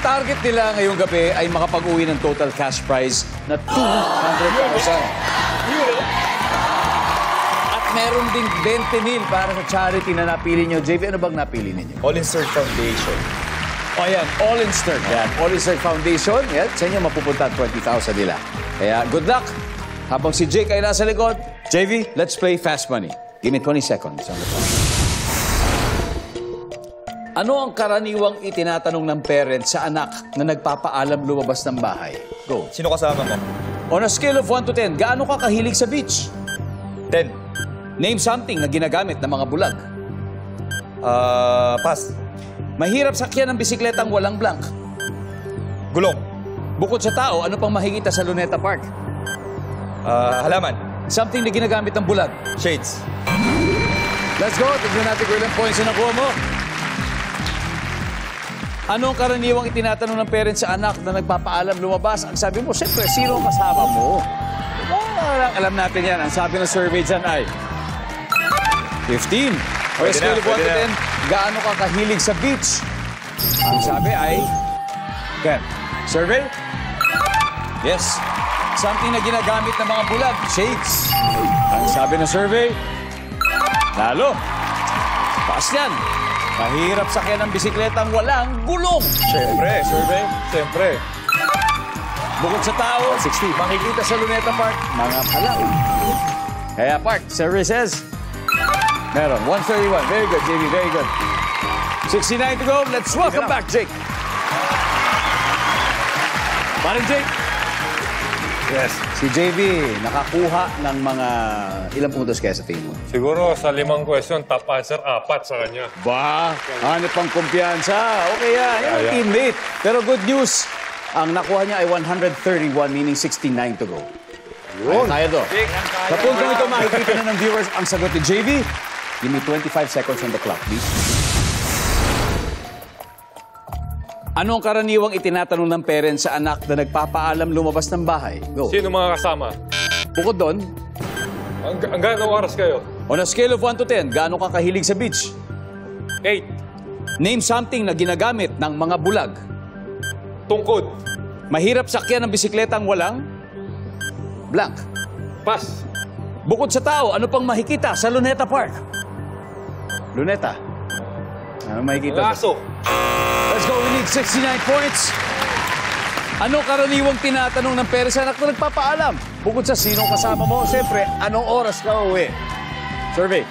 target nila ngayong gabi ay makapag-uwi ng total cash prize na 200,000. At meron ding 20,000 para sa charity na napili nyo. JV, ano bang napili ninyo? All-in-Stern Foundation. O yan, All-in-Stern. Yan, All-in-Stern Foundation. Yan, sa inyo mapupunta 20,000 nila. Kaya good luck. Habang si Jake ay nasa likod, JV, let's play Fast Money. Give me 20 seconds on the clock. Ano ang karaniwang itinatanong ng parents sa anak na nagpapaalam lumabas ng bahay? Go. Sino kasama mo? On a scale of 1 to 10, gaano ka kahilig sa beach? 10. Name something na ginagamit ng mga bulag. Pass. Mahirap sakyan ng bisikletang walang blank. Gulong. Bukod sa tao, ano pang makikita sa Luneta Park? Halaman. Something na ginagamit ng bulag. Shades. Let's go. Tignan natin kung ilang points na nakuha mo. Anong karaniwang itinatanong ng parents sa anak na nagpapaalam lumabas? Ang sabi mo, siyempre, sino ang kasama mo? Alam natin yan. Ang sabi ng survey dyan ay 15. O scale of 1 to 10, gaano ka kahilig sa beach? Ang sabi ay 10. Survey? Yes. Something na ginagamit ng mga bulag. Shades. Ang sabi ng survey? Lalo. Taas yan. Mahirap sakyan ng bisikletang walang gulong. Siyempre. Survey? Siyempre. Bukod sa tao, 60. Makikita sa Luneta Park, mga palaw. Kaya Park, services. Meron, 131. Very good, JV, very good. 69 to go. Let's welcome back, Jake. Parang Jake. Yes. Si JV, nakakuha ng mga ilang puntos kaya sa tingin mo? Siguro sa 5 question, top answer, 4 sa kanya. Ba, hanip pang kumpiyansa. Okay yan, yan ang teammate. Pero good news, ang nakuha niya ay 131, meaning 69 to go. Yun. Kaya to. Sa puntong ito, makikita na ng viewers ang sagot ni JV. Give me 25 seconds on the clock, please. Ano ang karaniwang itinatanong ng parents sa anak na nagpapaalam lumabas ng bahay? Go. Sino mga kasama? Bukod doon, Hanggang oras kayo? on a scale of 1 to 10, gaano ka kahilig sa beach? 8. Name something na ginagamit ng mga bulag. Tungkod. Mahirap sakyan ng bisikletang walang blank. Pass. Bukod sa tao, ano pang makikita sa Luneta Park? Luneta. Ano makikita? Laso. Let's go, we need 69 points. Ano karaniwang tinatanong ng parents sa anak na nagpapaalam? Bukod sa sino kasama mo, siyempre, anong oras ka uwi? Survey.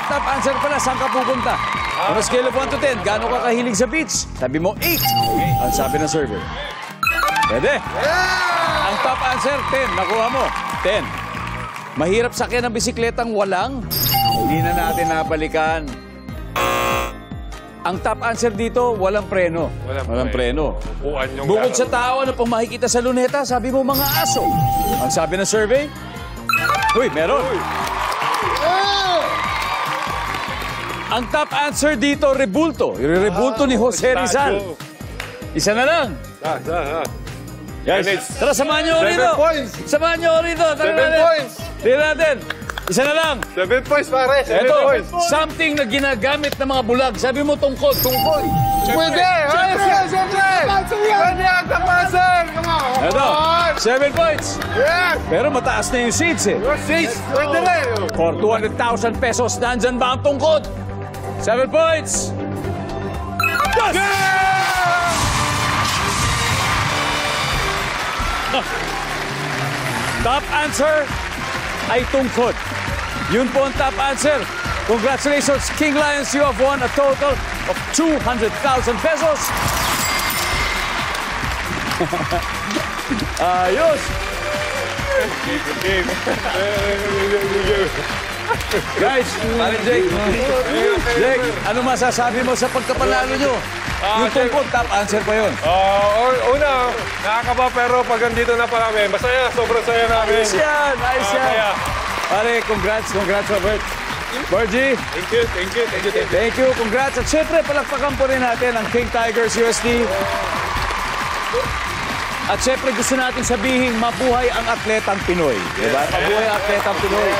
Top answer pala, saan ka pupunta? On a scale of 1 to 10, gaano ka kahilig sa beach? Sabi mo, 8. Ang sabi ng survey. Pwede. Ang top answer, 10. Nakuha mo, 10. Mahirap sakyan ng bisikletang walang. Hindi na natin nabalikan. Ang top answer dito, walang preno. Walang preno. Upuan yung Bukod sa tao, ano pang makikita sa Luneta? Sabi mo, mga aso. Ang sabi ng survey? Uy, meron. Ang top answer dito, rebulto. Yung rebulto ni Jose Rizal. Isa na lang. Yes. Tara, samahan niyo rito. 7 points. Samahan niyo rito. 7 points. Tingnan natin. Isa na lang. 7 points, pare. 7 Ito, points. something na ginagamit ng mga bulag. Sabi mo tungkod, tungkod. Pwede. Siyempre. Pwede ang top answer. Come on. Ito, 7 points. Yes. Pero mataas na yung seeds eh. Six. Pwede rin. For 200,000 pesos, nandyan ba ang tungkod? 7 points. Yes! Top answer ay tungkod. Yun po ang top answer. Congratulations, King Lions. You have won a total of 200,000 pesos. Ayos. Guys, Jake, ano masasabi mo sa pagkapanalo nyo? Yung tungkod, top answer pa yun. Una, nakakaba pero pag andito na pa kami, masaya, sobrang saya namin. Ayos yan, ayos yan. Kaya, Pare, congrats, Robert. Bergie, thank you. thank you, congrats. At syempre, palakpakan po rin natin ang King Tigers USD. At syempre, gusto natin sabihin, mabuhay ang atletang Pinoy. Diba? Mabuhay ang atletang Pinoy.